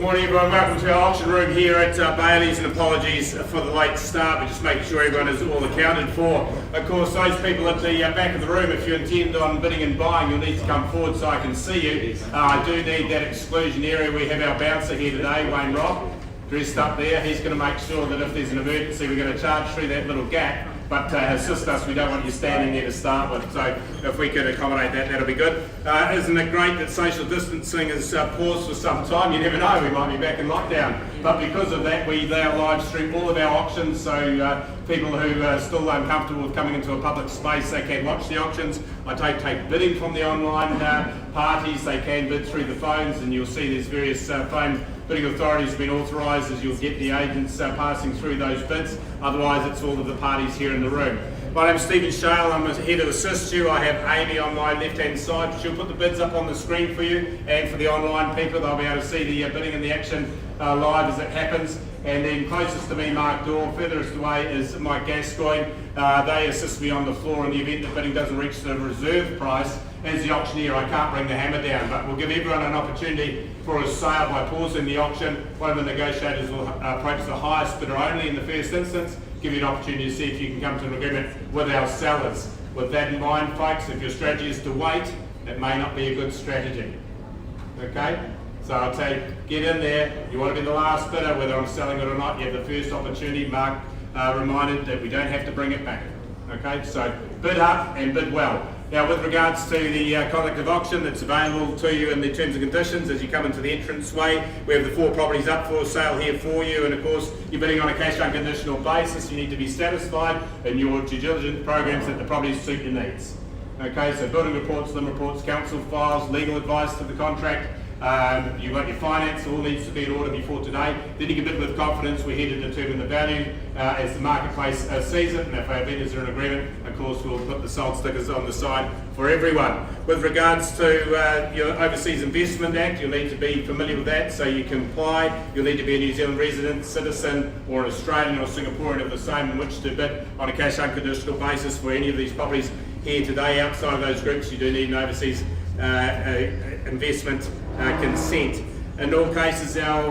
morning everyone, welcome to our auction room here at Bayleys, and apologies for the late start. We're just making sure everyone is all accounted for. Of course, those people at the back of the room, if you intend on bidding and buying, you'll need to come forward so I can see you. I do need that exclusion area. We have our bouncer here today, Wayne Robb, dressed up there. He's going to make sure that if there's an emergency, we're going to charge through that little gap. But assist us, we don't want you standing there to start with, so if we could accommodate that, that'll be good. Isn't it great that social distancing is paused for some time? You never know, we might be back in lockdown. But because of that, we now live stream all of our auctions, so people who are still uncomfortable with coming into a public space, they can watch the auctions. I take bidding from the online parties. They can bid through the phones, and you'll see there's various phone bidding authorities have been authorised, as you'll get the agents passing through those bids. Otherwise, it's all of the parties here in the room. My name's Stephen Shale. I'm here to assist you. I have Amy on my left-hand side. She'll put the bids up on the screen for you, and for the online people, they'll be able to see the bidding and the action live as it happens. And then closest to me, Mark Dorr. Furthest away is Mike Gascoigne. They assist me on the floor in the event that bidding doesn't reach the reserve price. As the auctioneer, I can't bring the hammer down, but we'll give everyone an opportunity for a sale by pausing the auction. One of the negotiators will approach the highest bidder only in the first instance, give you an opportunity to see if you can come to an agreement with our sellers. With that in mind, folks, if your strategy is to wait, it may not be a good strategy. Okay? So I'll tell you, get in there. You want to be the last bidder, whether I'm selling it or not. You have the first opportunity. Mark reminded that we don't have to bring it back. Okay? So bid up and bid well. Now, with regards to the conduct of auction that's available to you in the terms and conditions as you come into the entranceway, we have the 4 properties up for sale here for you, and of course you're bidding on a cash unconditional basis. You need to be satisfied in your due diligence programs that the properties suit your needs. Okay, so building reports, limb reports, council files, legal advice to the contract. You've got your finance, all needs to be in order before today. Then you can bid with confidence. We're here to determine the value as the marketplace sees it, and if our vendors are in agreement, of course we'll put the sold stickers on the side for everyone. With regards to your Overseas Investment Act, you'll need to be familiar with that so you can apply. You'll need to be a New Zealand resident, citizen, or an Australian or Singaporean of the same in which to bid on a cash unconditional basis for any of these properties here today. Outside of those groups, you do need an overseas investment consent. In all cases, our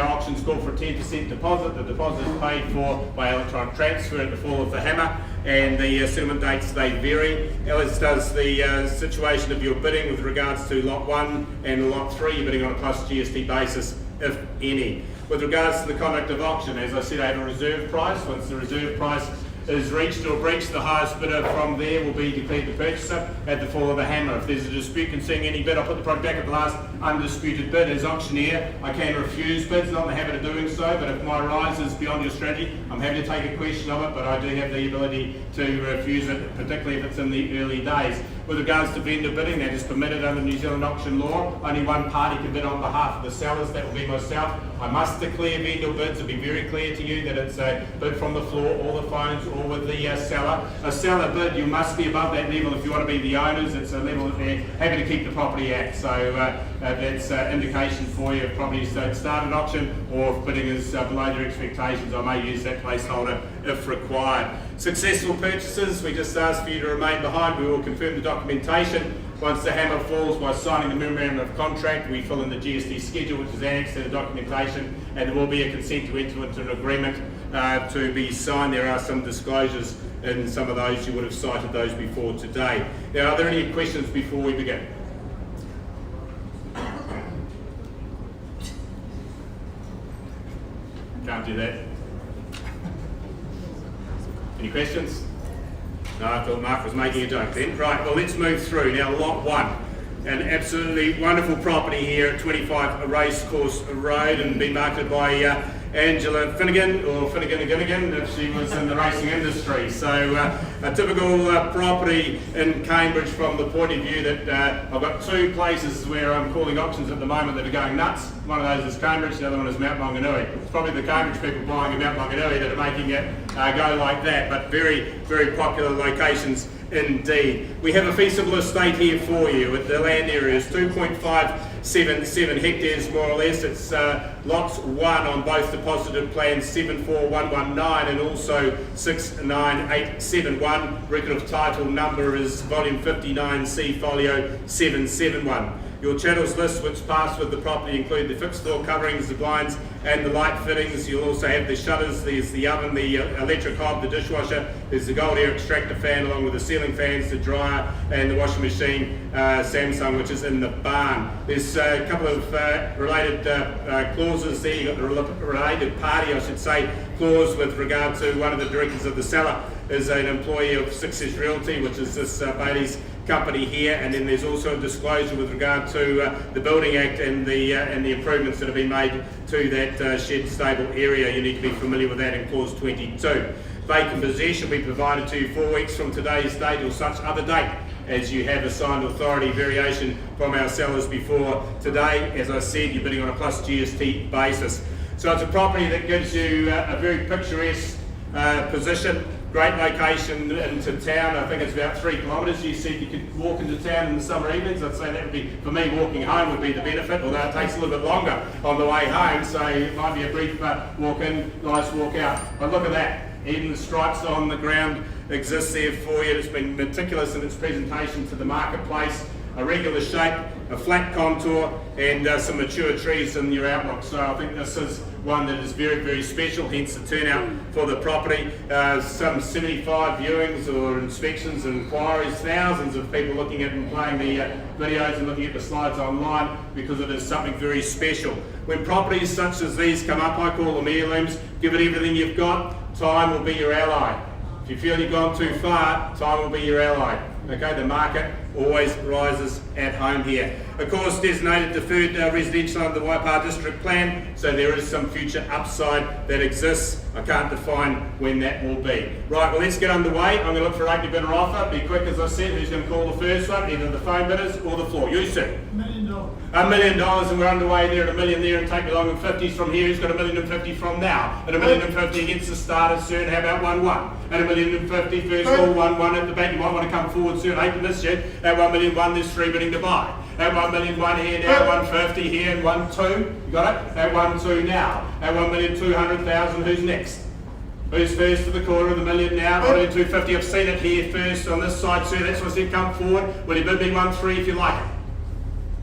auctions call for a 10% deposit. The deposit is paid for by electronic transfer at the fall of the hammer, and the settlement dates, they vary, as does the situation of your bidding with regards to lot 1 and lot 3. You're bidding on a plus GST basis, if any. With regards to the conduct of auction, as I said, I have a reserve price. Once the reserve price is reached or breached, the highest bidder from there will be declared the purchaser at the fall of the hammer. If there's a dispute concerning any bid, I'll put the product back at the last undisputed bid. As auctioneer, I can refuse bids, not in the habit of doing so, but if my rise is beyond your strategy, I'm happy to take a question of it, but I do have the ability to refuse it, particularly if it's in the early days. With regards to vendor bidding, that is permitted under New Zealand auction law. Only one party can bid on behalf of the sellers, that will be myself. I must declare vendor bids. It'll be very clear to you that it's a bid from the floor, or the phones, or with the seller. A seller bid, you must be above that level if you want to be the owners. It's a level that they're happy to keep the property at. So that's an indication for you if properties don't start an auction, or if bidding is below their expectations, I may use that placeholder if required. Successful purchases, we just ask for you to remain behind. We will confirm the documentation. Once the hammer falls, by signing the memorandum of contract, we fill in the GST schedule, which is annexed to the documentation, and there will be a consent to enter into an agreement to be signed. There are some disclosures in some of those. You would have cited those before today. Now, are there any questions before we begin? Can't do that. Any questions? No, I thought Mark was making a joke then. Right, well, let's move through. Now, lot 1. An absolutely wonderful property here at 25 Racecourse Road, and been marketed by Angela Finnegan, or Finnegan if she was in the racing industry. So a typical property in Cambridge from the point of view that I've got 2 places where I'm calling auctions at the moment that are going nuts. One of those is Cambridge, the other one is Mount Maunganui. It's probably the Cambridge people buying in Mount Maunganui that are making it go like that, but very, very popular locations indeed. We have a feasible estate here for you. The land area is 2.577 hectares more or less. It's lots 1 on both deposited plans 74119 and also 69871. Record of title number is volume 59C folio 771. Your chattels list which pass with the property include the fixed floor coverings, the blinds and the light fittings. You'll also have the shutters, there's the oven, the electric hob, the dishwasher, there's the gold air extractor fan along with the ceiling fans, the dryer and the washing machine Samsung which is in the barn. There's a couple of related clauses there. You've got the related party, I should say, clause with regard to one of the directors of the cellar is an employee of Success Realty, which is this Bayleys company here, and then there's also a disclosure with regard to the Building Act and the improvements that have been made to that shed stable area. You need to be familiar with that in clause 22. Vacant possession will be provided to you 4 weeks from today's date or such other date as you have assigned authority. Variation from our sellers before today. As I said, you're bidding on a plus GST basis. So it's a property that gives you a very picturesque position. Great location into town. I think it's about 3 kilometres. You said you could walk into town in the summer evenings. I'd say that would be, for me, walking home would be the benefit, although it takes a little bit longer on the way home, so it might be a brief walk in, nice walk out. But look at that. Even the stripes on the ground exist there for you. It's been meticulous in its presentation to the marketplace. A regular shape, a flat contour, and some mature trees in your outlook. So I think this is one that is very, very special, hence the turnout for the property. Some 75 viewings or inspections and inquiries, thousands of people looking at and playing the videos and looking at the slides online because it is something very special. When properties such as these come up, I call them heirlooms. Give it everything you've got, time will be your ally. If you feel you've gone too far, time will be your ally. Okay, the market always rises at home here. Of course, designated deferred residential under the Waipa District Plan, so there is some future upside that exists. I can't define when that will be. Right, well, let's get underway. I'm going to look for an open bidder offer. Be quick, as I said. Who's going to call the first one? Either the phone bidders or the floor. You, sir. $1 million. $1 million, and we're underway there at $1 million there, and take me along in 50s from here. Who's got $1,050,000 from now? At $1,050,000 against the starter, sir, and how about 1-1? At $1,050,000, first call, 1-1 at the back. You might want to come forward, sir, and open this yet. At $1,000,001, there's 3 bidding to buy. At $1,000,001 here now, 150 here, and 1-2. You got it? At 1-2 now. At $1,200,000, who's next? Who's first to the corner of the million now? 1,250. I've seen it here first on this side, sir. That's what I said. Come forward. Will you bid me 1-3 if you like it?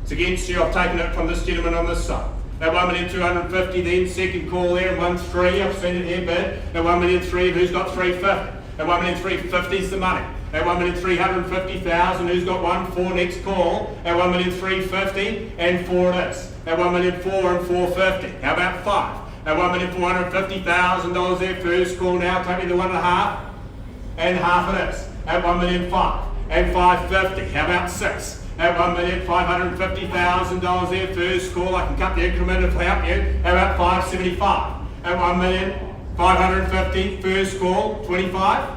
It's against you. I've taken it from this gentleman on this side. At 1,250,000, then second call there, 1-3. I've seen it here bid. At 1,300,000, who's got 350? At 1,350,000 is the money. At 1,350,000, who's got 1-4 next call? At 1,350,000 and 4 it is. At 1,400,000 and 450. How about 5? At $1,450,000 there, first call now, take me to 1.5 and half it is. At 1,500,000 and 550. How about 6? At $1,550,000 there, first call, I can cut the increment if I help you. How about 575? At 1,550,000, first call, 25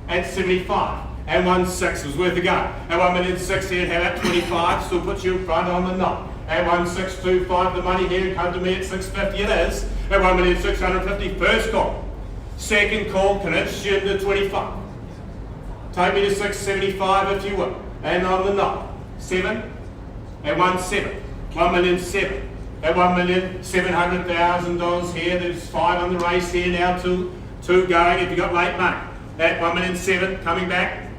and 75. And 1.6 was worth a go. At 1,060,000, how about 25? Still puts you in front on the knot. At 1,625, the money here, come to me at 650 it is. At 1,650,000, first call. Second call, can it shoot to 25? Take me to 675 if you will. And on the knot. 7 at 1.7. 1,007,000. At $1,700,000 here, there's 5 on the race here now, two going if you got late money. At 1,007,000, coming back.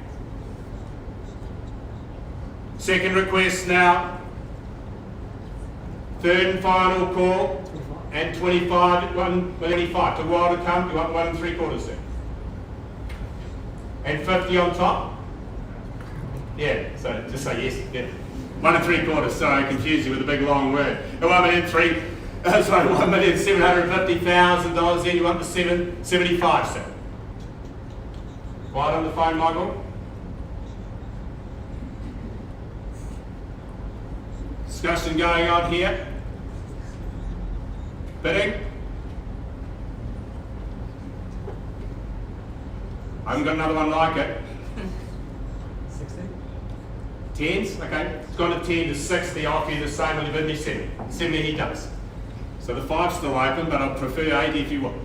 Second request now. Third and final call, and 25 at 1,025. Took a while to come, you want 1 3/4 there. And 50 on top. Yeah, so just say yes. Yeah. 1 3/4, sorry, I confused you with a big long word. At $1,750,000, then you want the 775, sir. Quiet on the phone, Michael. Discussion going on here. Bidding. I haven't got another one like it. 60? 10s? Okay. It's gone to 10 to 60. I'll offer you the same. Will you bid me 70? 70 he does. So the 5's still open, but I'd prefer 80 if you want.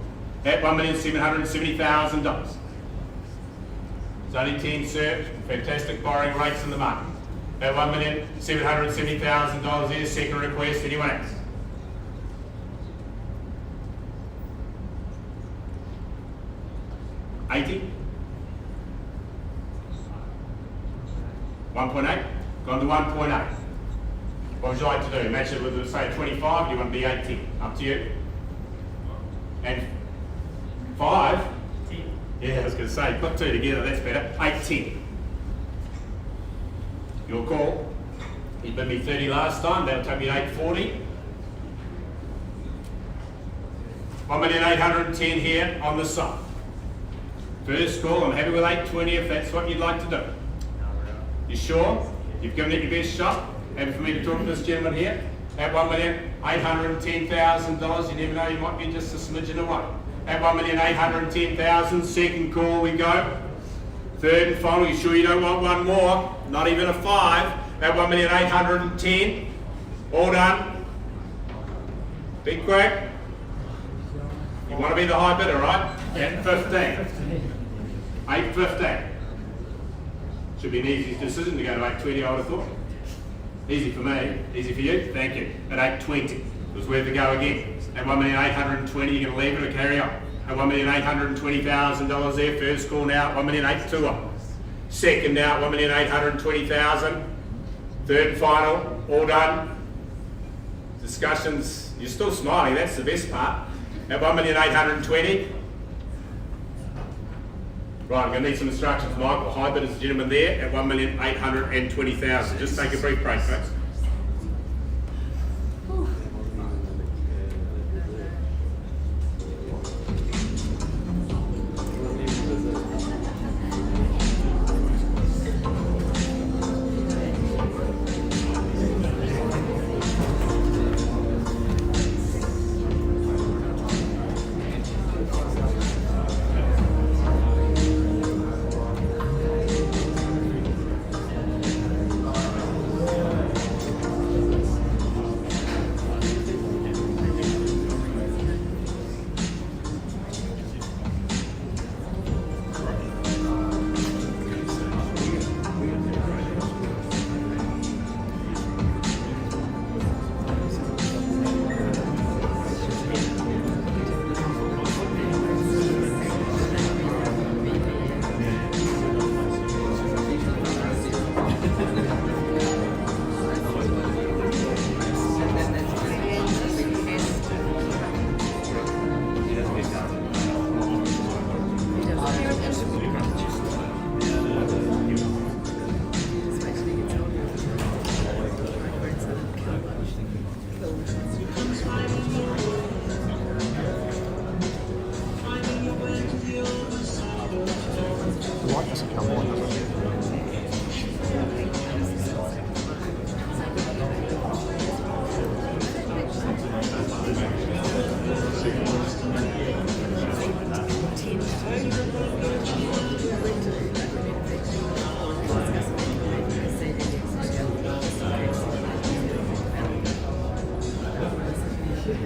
At $1,770,000. It's only 10, sir. Fantastic borrowing rates in the market. At $1,770,000 there, second request. Anyone else? $80? 1.8? Gone to 1.8. What would you like to do? Match it with, say, 25, or do you want to be 8-10? Up to you. And 5? 10. Yeah, I was going to say, put 2 together, that's better. 8-10. Your call. You bid me 30 last time, that'll take me to 840. 1,810,000 here on the side. First call, I'm happy with 820 if that's what you'd like to do. You sure? You've given it your best shot? Happy for me to talk to this gentleman here? At $1,810,000, you never know, you might be just a smidgen away. At $1,810,000, second call we go. Third and final, you sure you don't want one more? Not even a 5. At $1,810,000, all done. Big quack. You want to be the high bidder, right? At 15. 815. Should be an easy decision to go to 820, I would have thought. Easy for me, easy for you, thank you. At 820, it was worth a go again. At $1,820,000, you're going to leave it or carry on? At $1,820,000 there, first call now at $1,820,000. Second now at $1,820,000. Third and final, all done. Discussions, you're still smiling, that's the best part. At $1,820,000. Right, I'm going to need some instructions, Michael. High bid is the gentleman there at $1,820,000. Just take a brief break, folks.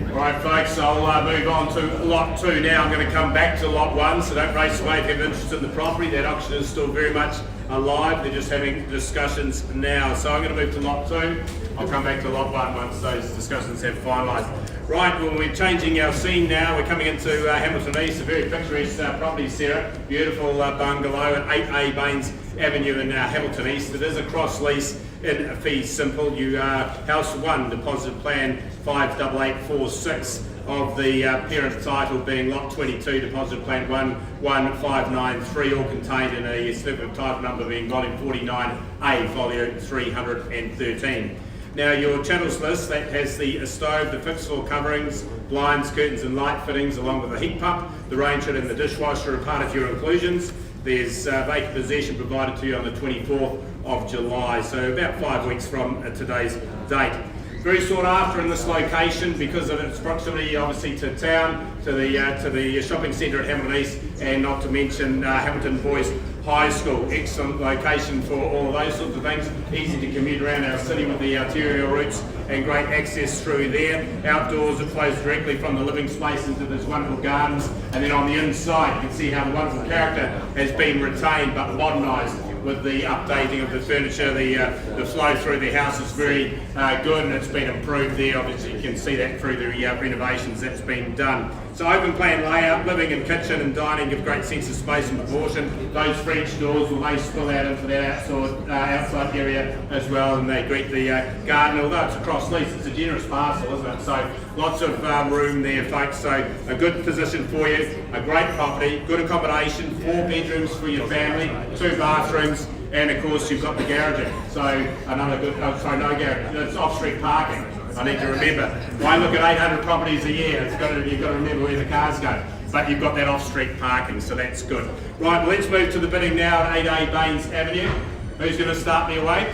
Alright folks, I'll move on to lot 2 now. I'm going to come back to lot 1, so don't race away if you have interest in the property. That auction is still very much alive. They're just having discussions now. So I'm going to move to lot 2. I'll come back to lot 1 once those discussions have finalised. Right, well, we're changing our scene now. We're coming into Hamilton East, a very picturesque property, Sarah. Beautiful bungalow at 8A Baines Avenue in Hamilton East. It is a cross lease in fee simple. You are House 1, deposit plan 58846 of the parent title being lot 22, deposit plan 11593, all contained in a slip of title number being volume 49A, folio 313. Now your channels list, that has the stove, the fixed floor coverings, blinds, curtains and light fittings along with the heat pump. The range hood and the dishwasher are part of your inclusions. There's vacant possession provided to you on the 24th of July, so about 5 weeks from today's date. Very sought after in this location because of its proximity obviously to town, to the shopping centre at Hamilton East, and not to mention Hamilton Boys High School. Excellent location for all of those sorts of things. Easy to commute around our city with the arterial routes and great access through there. Outdoors, it flows directly from the living space into these wonderful gardens, and then on the inside you can see how the wonderful character has been retained but modernised with the updating of the furniture. The flow through the house is very good and it's been improved there. Obviously you can see that through the renovations that's been done. So open plan layout, living and kitchen and dining give great sense of space and proportion. Those French doors will they spill out into that outside area as well, and they greet the garden. Although it's a cross lease, it's a generous parcel, isn't it? So lots of room there, folks. So a good position for you, a great property, good accommodation, 4 bedrooms for your family, 2 bathrooms, and of course you've got the garaging. So another good, no garage, it's off-street parking. I need to remember. Why look at 800 properties a year? You've got to remember where the cars go. But you've got that off-street parking, so that's good. Right, well, let's move to the bidding now at 8A Baines Avenue. Who's going to start me away?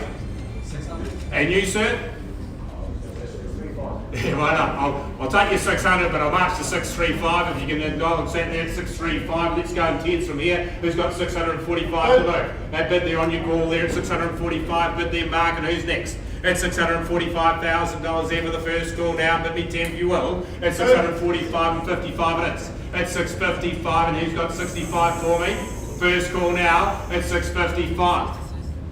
600. And you, sir? Yeah, why not? I'll take you 600, but I'll march to 635 if you can dial and sat there at 635. Let's go in tens from here. Who's got 645 to move? That bid there on your call there at 645. Bid there, Mark, and who's next? At $645,000 there for the first call now. Bid me 10 if you will. At 645 and 55 minutes. At 655, and who's got 65 for me? First call now at 655.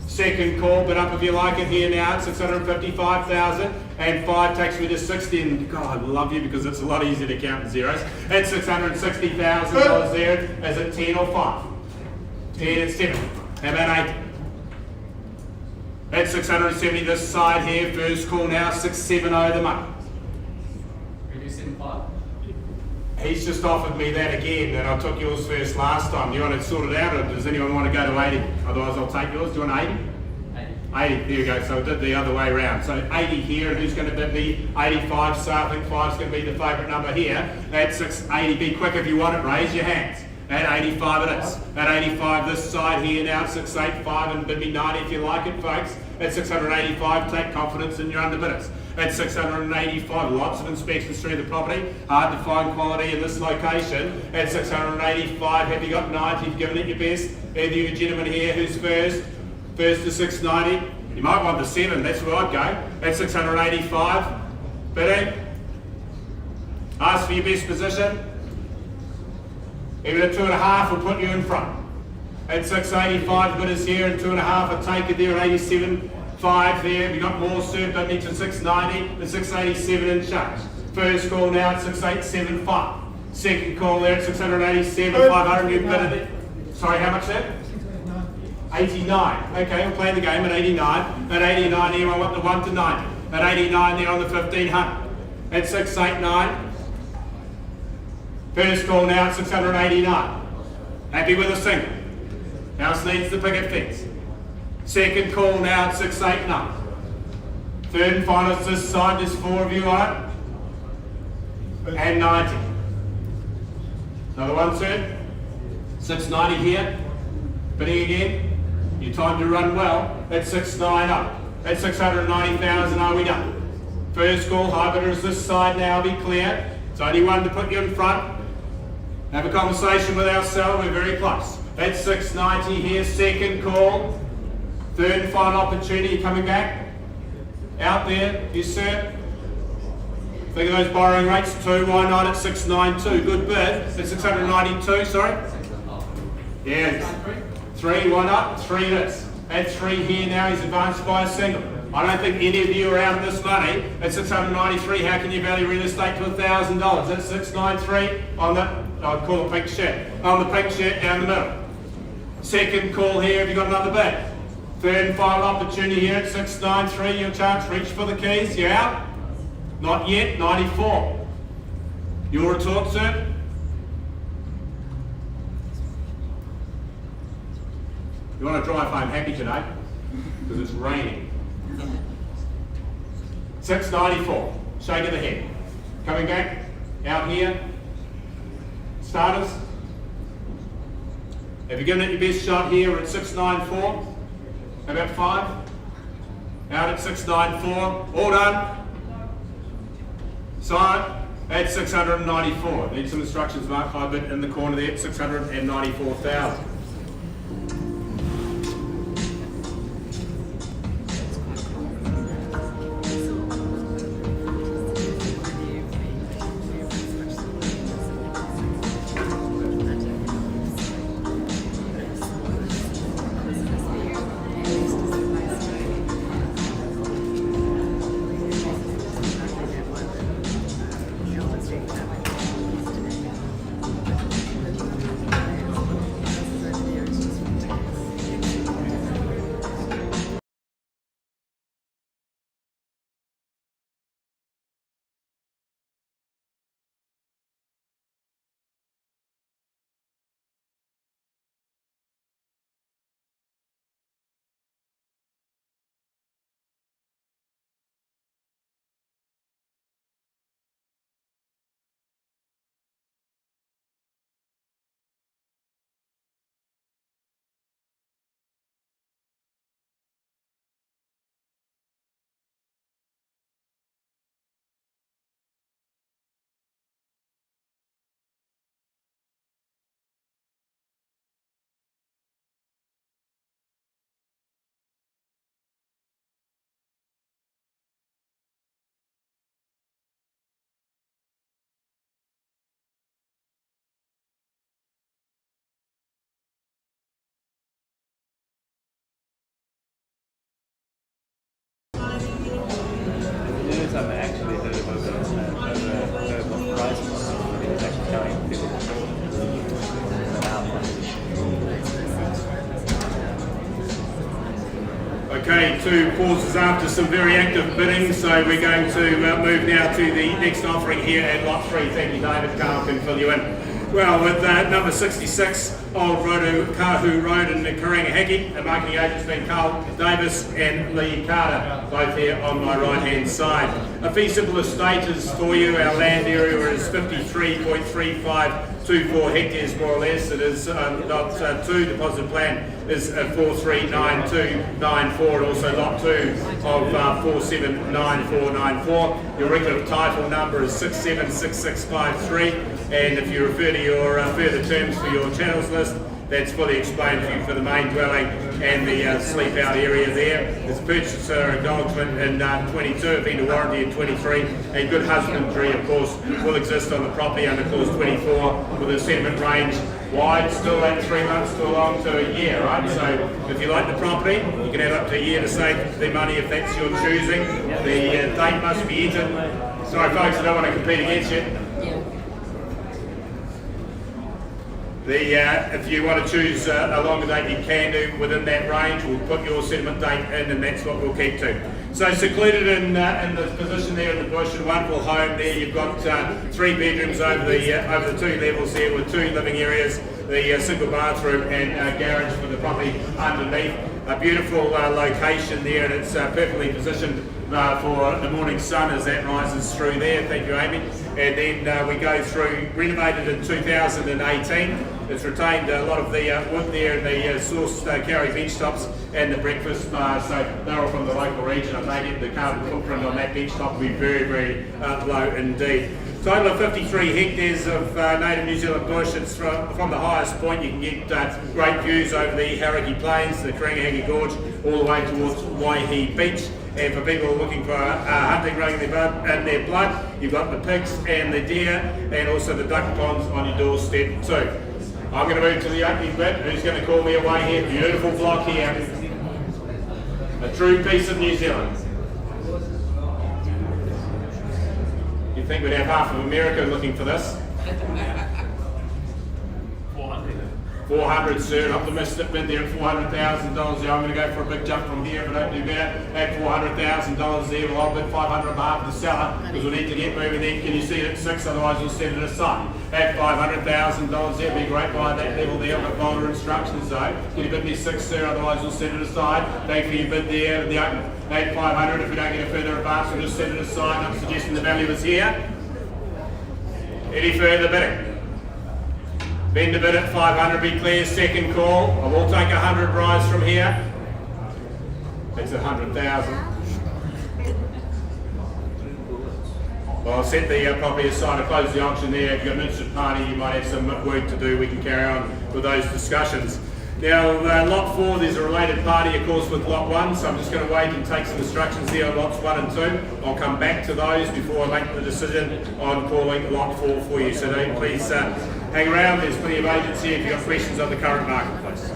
Second call, but up if you like it here now at 655,000, and 5 takes me to 60. And God, I love you because it's a lot easier to count in zeros. At $660,000 there, is it 10 or 5? 10 and 7. How about 8? At 670 this side here, first call now, 670 the money. Reducing 5. He's just offered me that again, and I took yours first last time. Do you want to sort it out, or does anyone want to go to 80? Otherwise I'll take yours. Do you want 80? 80, there you go, so I did the other way around. So 80 here, and who's going to bid me 85? So I think 5's going to be the favourite number here. At 680, be quick if you want it, raise your hands. At 85 it is. At 85 this side here now, 685, and bid me 90 if you like it, folks. At 685, take confidence in your underbidders. At 685, lots of inspections through the property, hard to find quality in this location. At 685, have you got 90? You've given it your best. Either you gentlemen here, who's first? First to 690. You might want the 7, that's where I'd go. At 685, bidding. Ask for your best position. Even at 2.5 will put you in front. At 685, bidders here, and 2.5, I'll take it there at 87.5 there. Have you got more, sir? Don't need to 690, the 687 in charge. First call now at 6875. Second call there at 687, 500 you bidded it. Sorry, how much there? 89. Okay, we'll play the game at 89. At 89 here, I want the 1 to 90. At 89 there on the 1500. At 689. First call now at 689. Happy with a single. House needs the picket fence. Second call now at 689. Third and final is this side, there's 4 of you on it. And 90. Another one, sir. 690 here. Bidding again. Your time to run well. At 690. At 690,000, are we done? First call, high bidder is this side now, be clear. It's only one to put you in front. Have a conversation with our seller, we're very close. At 690 here, second call. Third and final opportunity, coming back. Out there, yes sir. Think of those borrowing rates, 2, why not at 692? Good bid. At 692, sorry? Yeah. 3, why not? 3 it is. At 3 here now, he's advanced by a single. I don't think any of you around this money at 693, how can you value real estate to $1,000? That's 693 on the, I'd call it pink shirt. On the pink shirt down the middle. Second call here, have you got another bid? Third and final opportunity here at 693, your chance, reach for the keys, you out? Not yet, 94. Your retort, sir? You want to drive home happy today? Because it's raining. 694, shake of the head. Coming back, out here. Starters. Have you given it your best shot here at 694? About 5? Out at 694, all done. Sign at 694. Need some instructions, Mark, high bid in the corner there at 694,000. Okay, 2 pauses after some very active bidding, so we're going to move now to the next offering here at Lot 3. Thank you, David. Carl can fill you in. Well, with number 66, Old Kahu Road in Karangahaki, the marketing agent's been Carl Davis and Lee Carter, both here on my right-hand side. A fee simple estate is for you. Our land area is 53.3524 hectares, more or less. It is lot 2, deposit plan is 439294, and also lot 2 of 479494. Your record of title number is 676653, and if you refer to your further terms for your channels list, that's fully explained for you for the main dwelling and the sleep out area there. There's purchaser acknowledgement in 22, a vendor warranty in 23, and good husbandry, of course, will exist on the property under clause 24 with a settlement range wide, still at 3 months to along to a year, right? So if you like the property, you can have up to a year to save the money if that's your choosing. The date must be entered. Sorry folks, I don't want to compete against you. If you want to choose a longer date, you can do within that range. We'll put your settlement date in, and that's what we'll keep to. So secluded in the position there in the bush, a wonderful home there. You've got 3 bedrooms over the 2 levels there with 2 living areas, the single bathroom and garage for the property underneath. A beautiful location there, and it's perfectly positioned for the morning sun as that rises through there. Thank you, Amy. And then we go through, renovated in 2018. It's retained a lot of the wood there and the source carry bench tops and the breakfast bar, so they're all from the local region. I take it the carbon footprint on that bench top will be very, very low indeed. Total of 53 hectares of native New Zealand bush. It's from the highest point. You can get great views over the Hauraki Plains, the Karangahaki Gorge, all the way towards Waihi Beach. And for people looking for hunting running in their blood, you've got the pigs and the deer and also the duck ponds on your doorstep too. I'm going to move to the opening bit. Who's going to call me away here? Beautiful block here. A true piece of New Zealand. You'd think we'd have half of America looking for this. 400, sir. An optimistic bid there at $400,000. Yeah, I'm going to go for a big jump from here, but don't do better. At $400,000 there, well, I'll bid 500 on behalf of the seller because we need to get moving there. Can you see it at 6? Otherwise, we'll send it aside. At $500,000 there, be great by that level there. I've got bolder instructions though. Can you bid me 6, sir? Otherwise, we'll send it aside. Thank you for your bid there. The open at 500. If we don't get a further advance, we'll just send it aside. I'm suggesting the value is here. Any further bidding? Vendor bid at 500, be clear, second call. I will take 100 rise from here. That's 100,000. Well, I'll set the property aside to close the auction there. If you've got an interested party, you might have some work to do. We can carry on with those discussions. Now, lot 4, there's a related party, of course, with lot 1, so I'm just going to wait and take some instructions there on lots 1 and 2. I'll come back to those before I make the decision on calling lot 4 for you. So don't please hang around. There's plenty of agents here if you've got questions on the current marketplace.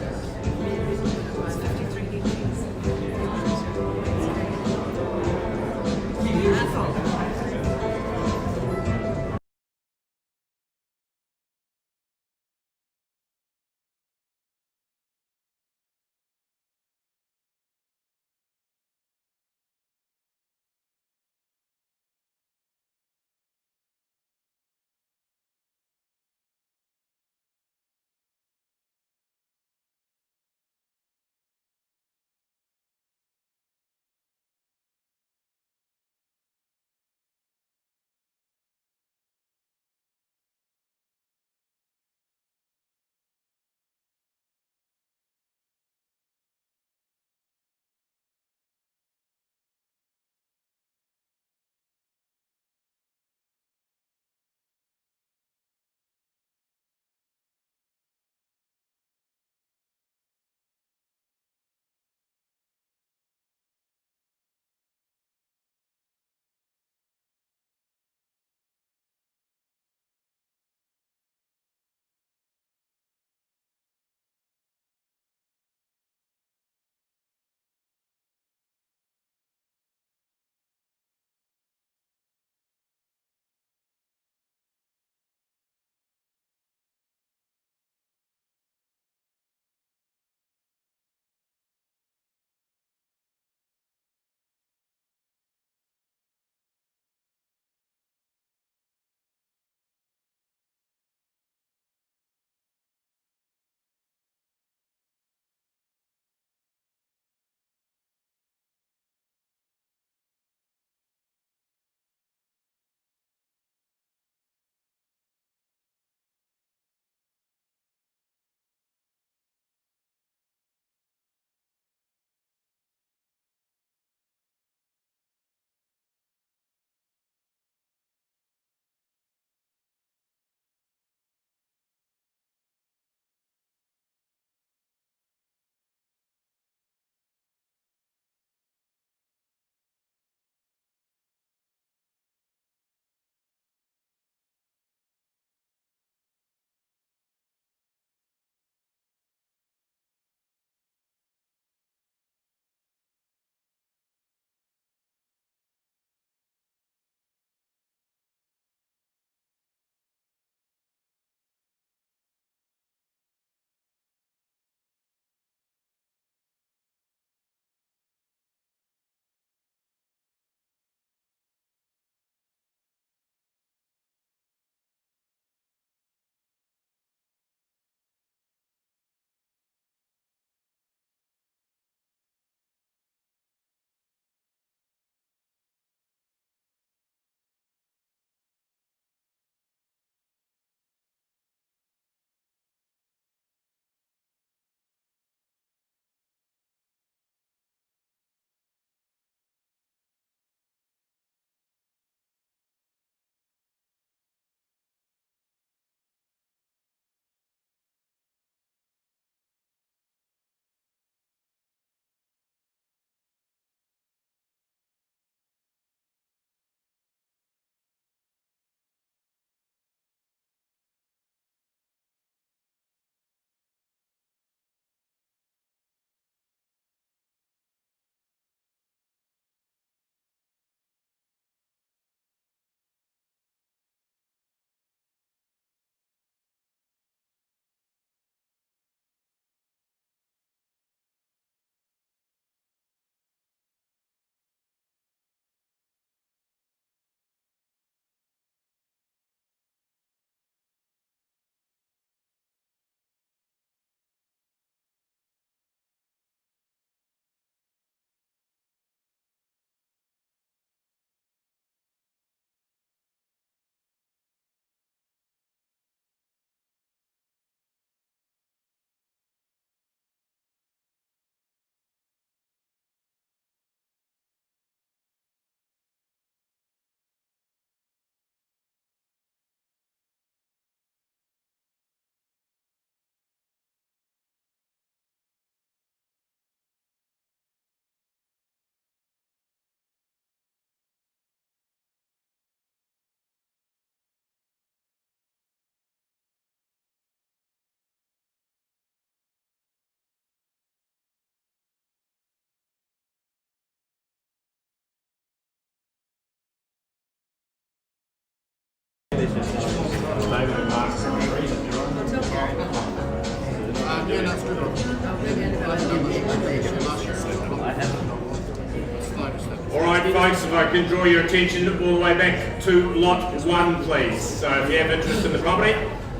can draw your attention all the way back to lot 1, please. So if you have interest in the property,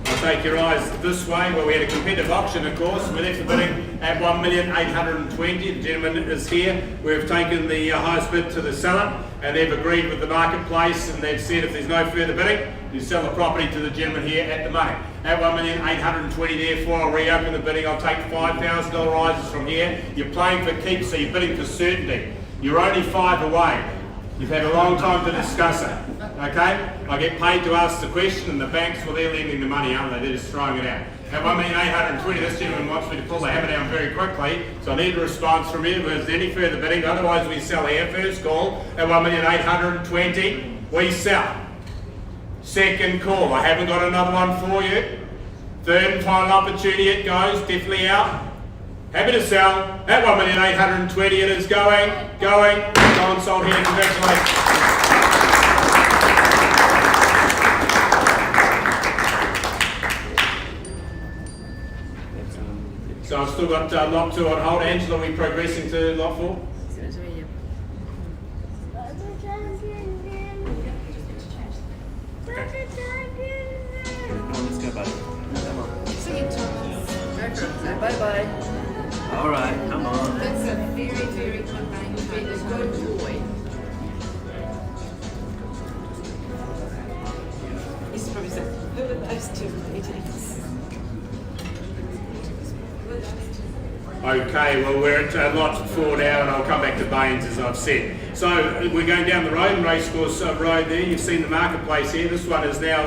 I'll take your eyes this way, where we had a competitive auction, of course. We left the bidding at 1,820,000. The gentleman is here. We've taken the highest bid to the seller, and they've agreed with the marketplace, and they've said if there's no further bidding, you sell the property to the gentleman here at the money. At 1,820,000, therefore, I'll reopen the bidding. I'll take $5,000 rises from here. You're playing for keeps, so you're bidding for certainty. You're only 5 away. You've had a long time to discuss it, okay? I get paid to ask the question, and the banks, well, they're lending the money, aren't they? They're just throwing it out. At 1,820,000, this gentleman wants me to pull the hammer down very quickly, so I need a response from you. Is there any further bidding? Otherwise, we sell here. First call, at 1,820,000, we sell. Second call, I haven't got another one for you. Third and final opportunity, it goes, definitely out. Happy to sell. At 1,820,000, it is going. Gone, sold here, congratulations. So I've still got lot 2 on hold. Angela, are we progressing to lot 4? Let's go, buddy. Come on. Bye-bye. All right, come on. That's a very, very good name. You've been a good boy. He's probably saying, who are those 2 ladies? Okay, well we're at lot 4 now, and I'll come back to Bayleys as I've said. So we're going down the road, Racecourse Road there. You've seen the marketplace here. This one is now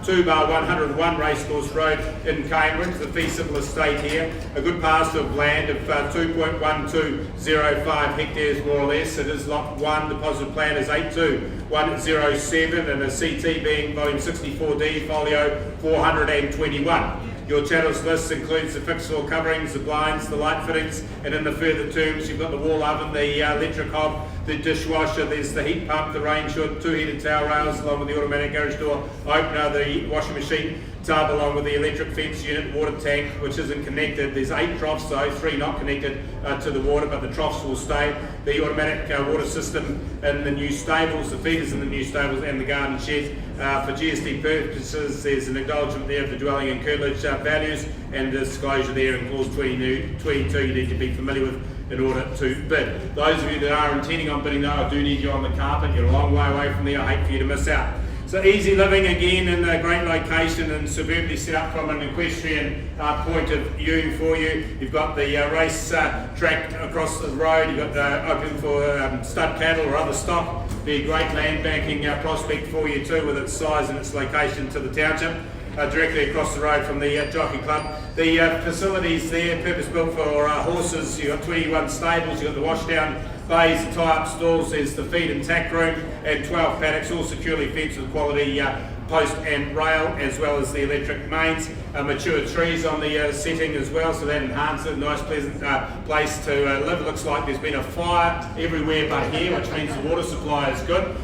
2/101 Racecourse Road in Cambridge, the fee simple estate here. A good parcel of land of 2.1205 hectares more or less. It is lot 1, deposit plan is 82107, and a CT being volume 64D, folio 421. Your channels list includes the fixed floor coverings, the blinds, the light fittings, and in the further terms you've got the wall oven, the electric hob, the dishwasher, there's the heat pump, the range hood, 2 heated towel rails along with the automatic garage door opener, the washing machine tub along with the electric fence unit, water tank which isn't connected. There's 8 troughs though, 3 not connected to the water, but the troughs will stay. The automatic water system in the new stables, the feeders in the new stables, and the garden shed. For GST purposes, there's an acknowledgement there of the dwelling and curtilage values, and disclosure there in clause 22 you need to be familiar with in order to bid. Those of you that are intending on bidding though, I do need you on the carpet. You're a long way away from there. I hate for you to miss out. So easy living again in a great location and superbly set up from an equestrian point of view for you. You've got the race track across the road. You've got the open for stud cattle or other stock. Be a great land banking prospect for you too, with its size and its location to the township. Directly across the road from the Jockey Club. The facilities there, purpose built for horses. You've got 21 stables, you've got the washdown bays, the tie-up stalls, there's the feed and tack room, and 12 paddocks, all securely fenced with quality post and rail, as well as the electric mains. Mature trees on the setting as well, so that enhances it. Nice pleasant place to live. Looks like there's been a fire everywhere but here, which means the water supply is good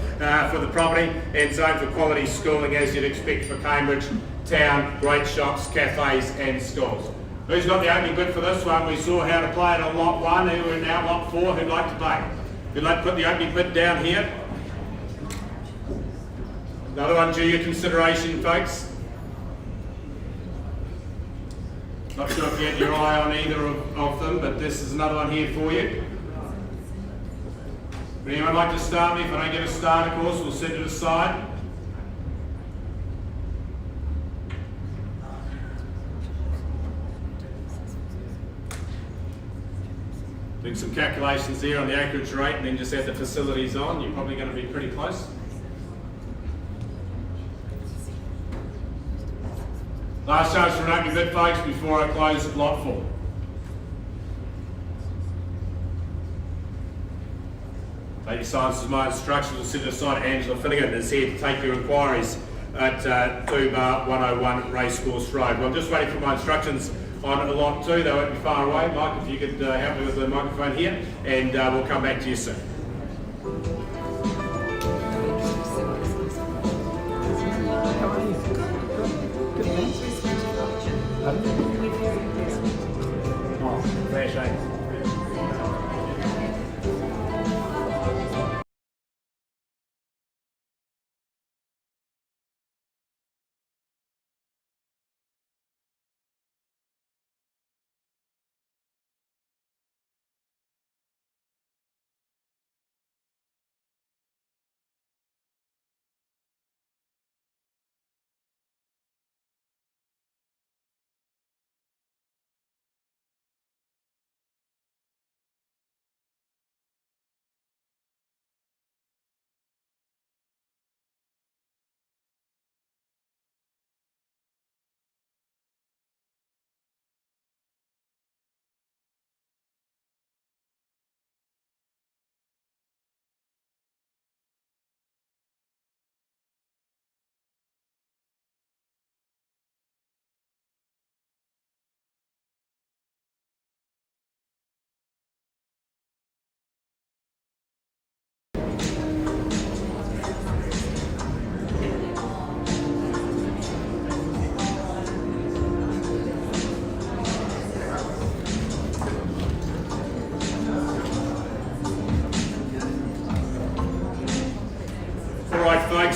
for the property, and zone for quality schooling as you'd expect for Cambridge town. Great shops, cafes and schools. Who's got the opening bid for this one? We saw how to play it on lot 1, who are now lot 4, who'd like to play? Who'd like to put the opening bid down here? Another one due your consideration, folks. Not sure if you had your eye on either of them, but this is another one here for you. Would anyone like to start me? If I don't get a start, of course, we'll set it aside. Doing some calculations there on the acreage rate and then just add the facilities on. You're probably going to be pretty close. Last chance for an opening bid, folks, before I close lot 4. Take your silence as my instructions. We'll sit aside. Angela Finnegan is here to take your inquiries at 2/101 Racecourse Road. Well, I'm just waiting for my instructions on lot 2. They won't be far away. Mike, if you could help me with the microphone here, and we'll come back to you soon. Fair shame.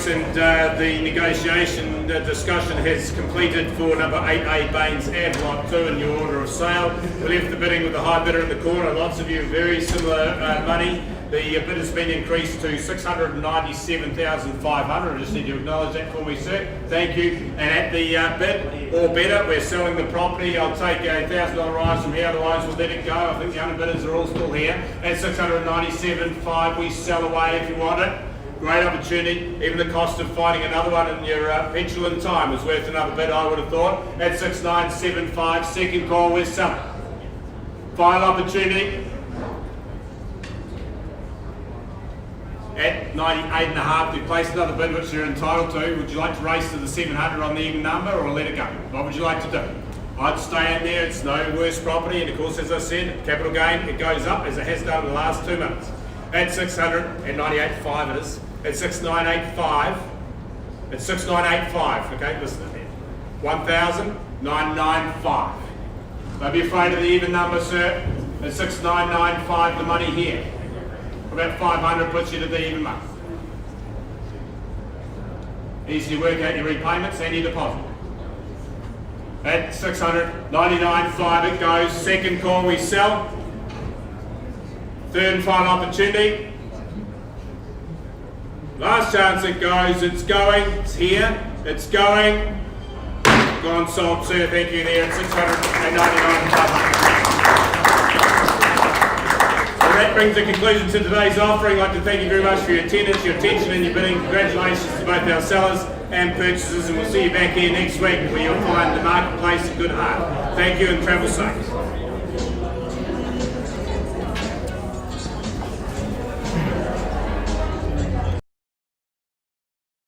and the negotiation discussion has completed for number 8A Baines Ave, lot 2 in your order of sale. We left the bidding with the high bidder in the corner. Lots of you very similar money. The bid has been increased to $697,500. I just need you to acknowledge that for me, sir. Thank you. And at the bid or better, we're selling the property. I'll take a $1,000 rise from here. Otherwise, we'll let it go. I think the other bidders are all still here. At $697,500, we sell away if you want it. Great opportunity. Even the cost of finding another one in your petulant time is worth another bid, I would have thought. At $697,500, second call, we're selling. Final opportunity. At 98.5, we placed another bid which you're entitled to. Would you like to race to the 700 on the even number or let it go? What would you like to do? I'd stay in there. It's no worse property, and of course, as I said, capital gain, it goes up as it has done in the last 2 months. At 698.5 it is. At 698.5. At 698.5. Okay, listen to that. 1,995. Don't be afraid of the even number, sir. At 6,995, the money here. About 500 puts you to the even month. Easy to work out your repayments and your deposit. At 699.5 it goes. Second call, we sell. Third and final opportunity. Last chance it goes. It's going. It's here. It's going. Gone sold, sir. Thank you there at 699.5. That brings a conclusion to today's offering. I'd like to thank you very much for your attendance, your attention and your bidding. Congratulations to both our sellers and purchasers, and we'll see you back here next week where you'll find the marketplace in good heart. Thank you and travel safe.